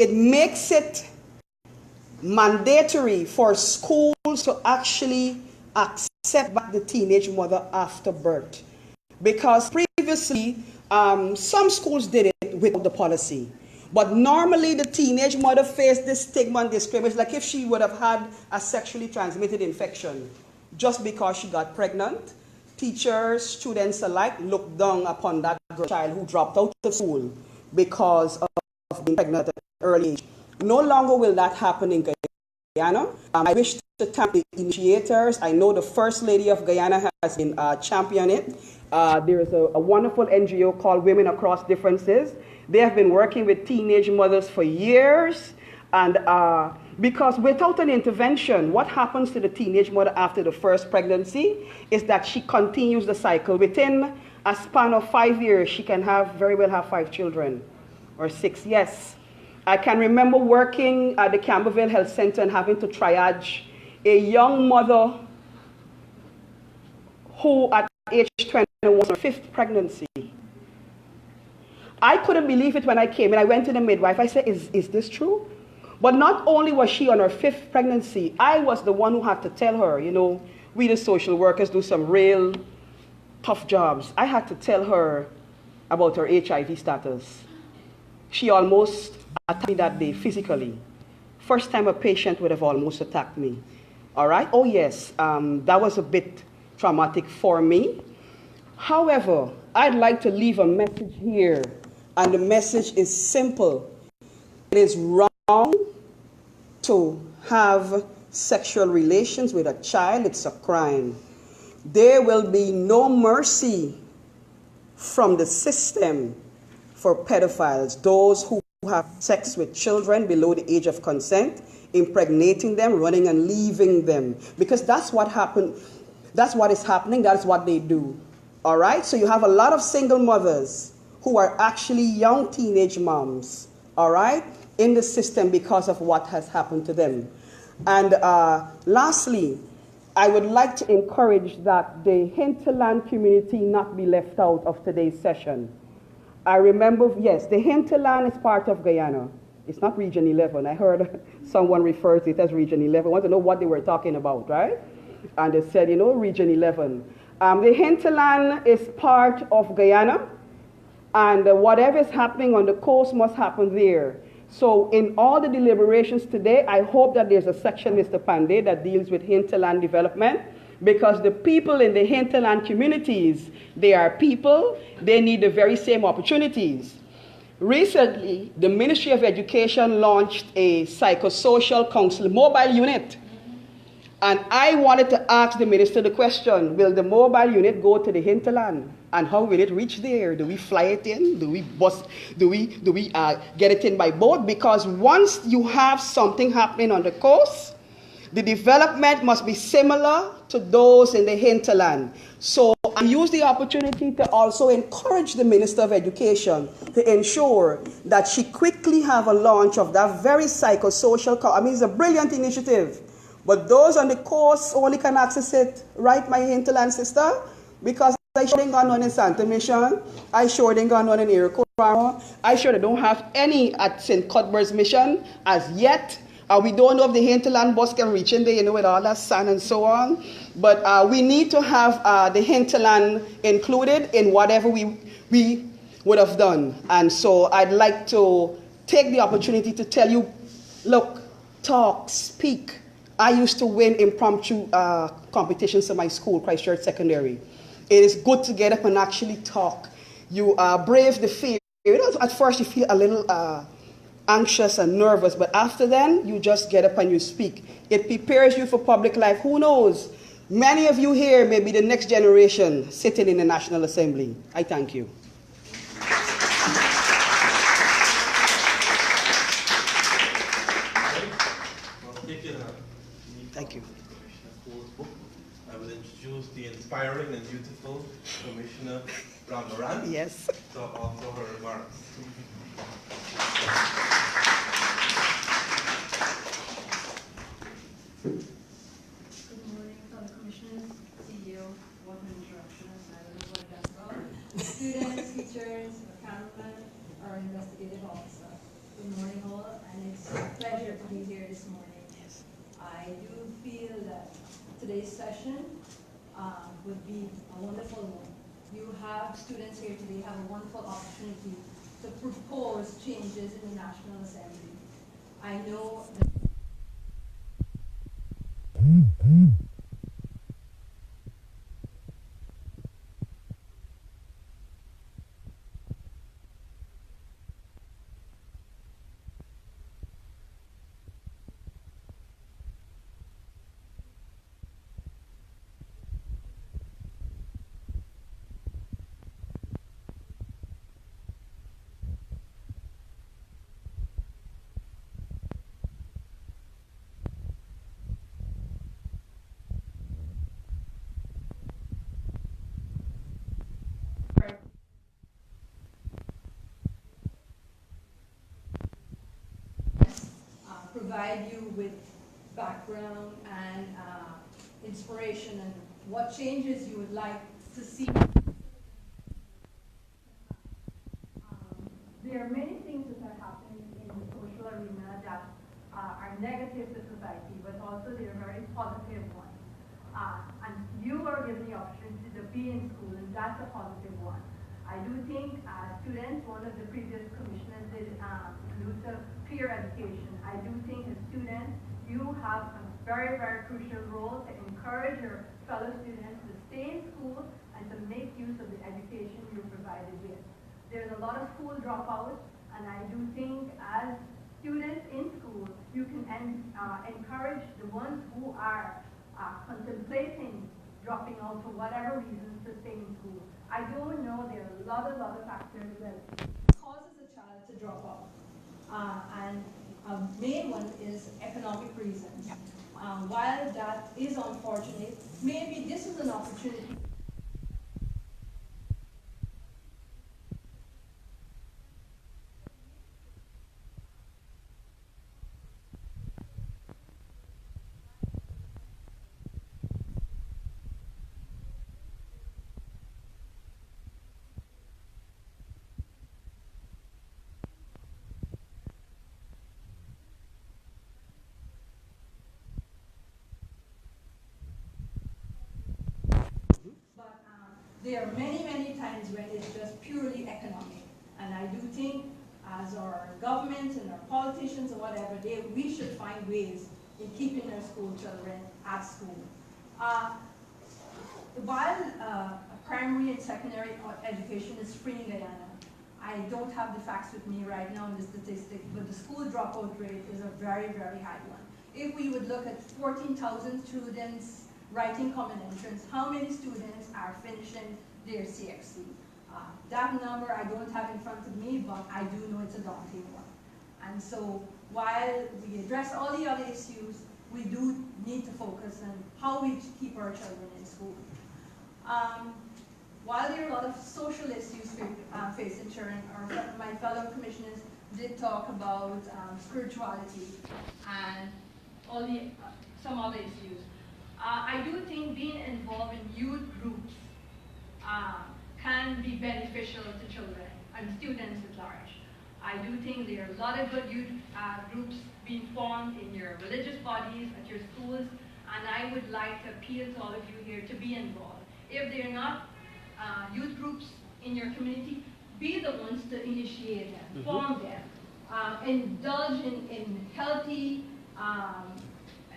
it makes it mandatory for schools to actually accept back the teenage mother after birth. Because previously, some schools did it without the policy. But normally the teenage mother faced this stigma and discrimination, like if she would have had a sexually transmitted infection just because she got pregnant. Teachers, students alike looked down upon that girl child who dropped out of school because of being pregnant at an early age. No longer will that happen in Guyana. I wish to thank the initiators. I know the First Lady of Guyana has been championing it. There is a wonderful NGO called Women Across Differences. They have been working with teenage mothers for years. And because without an intervention, what happens to the teenage mother after the first pregnancy is that she continues the cycle. Within a span of 5 years, she can very well have 5 children, or 6, yes. I can remember working at the Camberville Health Center and having to triage a young mother who at age 20 was her 5th pregnancy. I couldn't believe it when I came and I went to the midwife. I said, is this true? But not only was she on her 5th pregnancy, I was the one who had to tell her, you know, we the social workers do some real tough jobs. I had to tell her about her HIV status. She almost attacked me that day physically. First time a patient would have almost attacked me. All right? Oh yes, that was a bit traumatic for me. However, I'd like to leave a message here, and the message is simple. It is wrong to have sexual relations with a child. It's a crime. There will be no mercy from the system for pedophiles, those who have sex with children below the age of consent, impregnating them, running and leaving them. Because that's what happened. That's what is happening. That's what they do. All right? So you have a lot of single mothers who are actually young teenage moms, all right, in the system because of what has happened to them. And lastly, I would like to encourage that the hinterland community not be left out of today's session. I remember, yes, the hinterland is part of Guyana. It's not Region 11. I heard someone refer to it as Region 11. I want to know what they were talking about, right? And they said, you know, Region 11. The hinterland is part of Guyana, and whatever is happening on the coast must happen there. So in all the deliberations today, I hope that there's a section, Mr. Pandey, that deals with hinterland development, because the people in the hinterland communities, they are people, they need the very same opportunities. Recently, the Ministry of Education launched a psychosocial counseling mobile unit. And I wanted to ask the minister the question, will the mobile unit go to the hinterland? And how will it reach there? Do we fly it in? Do we get it in by boat? Because once you have something happening on the coast, the development must be similar to those in the hinterland. So I use the opportunity to also encourage the Minister of Education to ensure that she quickly have a launch of that very psychosocial, I mean, it's a brilliant initiative. But those on the coast only can access it, right, my hinterland sister? Because I sure ain't got none in Santa Mission. I sure ain't got none in Iroquois. I sure they don't have any at St. Cuthbert's Mission as yet. We don't know if the hinterland bus can reach in there, you know, with all that sand and so on. But we need to have the hinterland included in whatever we would have done. And so I'd like to take the opportunity to tell you, look, talk, speak. I used to win impromptu competitions at my school, Christchurch Secondary. It is good to get up and actually talk. You brave the fear. You know, at first you feel a little anxious and nervous, but after then, you just get up and you speak. It prepares you for public life. Who knows? Many of you here may be the next generation sitting in the National Assembly. I thank you. Thank you. I will introduce the inspiring and beautiful Commissioner Ramaran. Yes. To offer her remarks. Good morning, fellow commissioners, CEO, what an introduction, I don't know what that's about. Students, teachers, cameramen, our investigative officer. Good morning all, and be here this morning. Yes. I do feel that today's session would be a wonderful one. You have students here today have a wonderful opportunity to propose changes in the National Assembly. I know that provide you with background and inspiration and what changes you would like to see. There are many things that are happening in the social arena that are negative to society, but also they are very positive ones. And you are given the opportunity to be in school, and that's a positive one. I do think students, one of the previous commissioners did allude to peer education. I do think as students, you have a very, very crucial role to encourage your fellow students to stay in school and to make use of the education you're provided with. There's a lot of school dropouts, and I do think as students in school, you can encourage the ones who are contemplating dropping out for whatever reasons to stay in school. I don't know, there are a lot of factors that causes a child to drop out. And a main one is economic reasons. While that is unfortunate, maybe this is an opportunity. There are many, many times when it's just purely economic. And I do think as our government and our politicians or whatever, we should find ways in keeping our school children at school. While primary and secondary education is free in Guyana, I don't have the facts with me right now in the statistics, but the school dropout rate is a very, very high one. If we would look at 14,000 students writing common entrance, how many students are finishing their CXC? That number I don't have in front of me, but I do know it's a daunting one. And so while we address all the other issues, we do need to focus on how we keep our children in school. While there are a lot of social issues facing children, my fellow commissioners did talk about spirituality and all some other issues. I do think being involved in youth groups can be beneficial to children and students at large. I do think there are a lot of good youth groups being formed in your religious bodies, at your schools, and I would like to appeal to all of you here to be involved. If they're not youth groups in your community, be the ones to initiate them, form them, indulge in healthy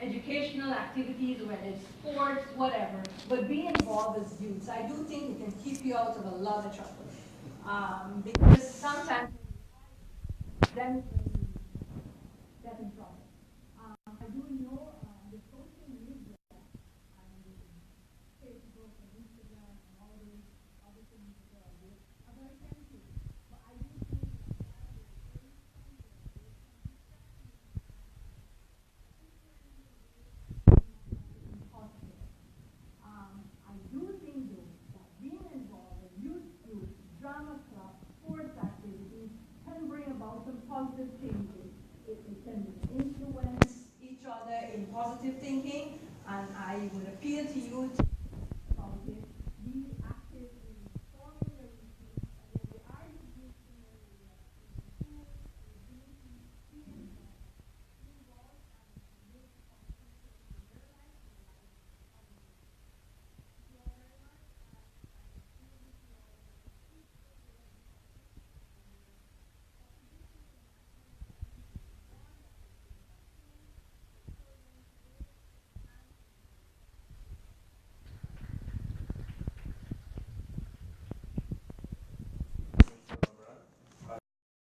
educational activities, whether it's sports, whatever, but be involved as youths. I do think it can keep you out of a lot of trouble. Because sometimes then get in trouble.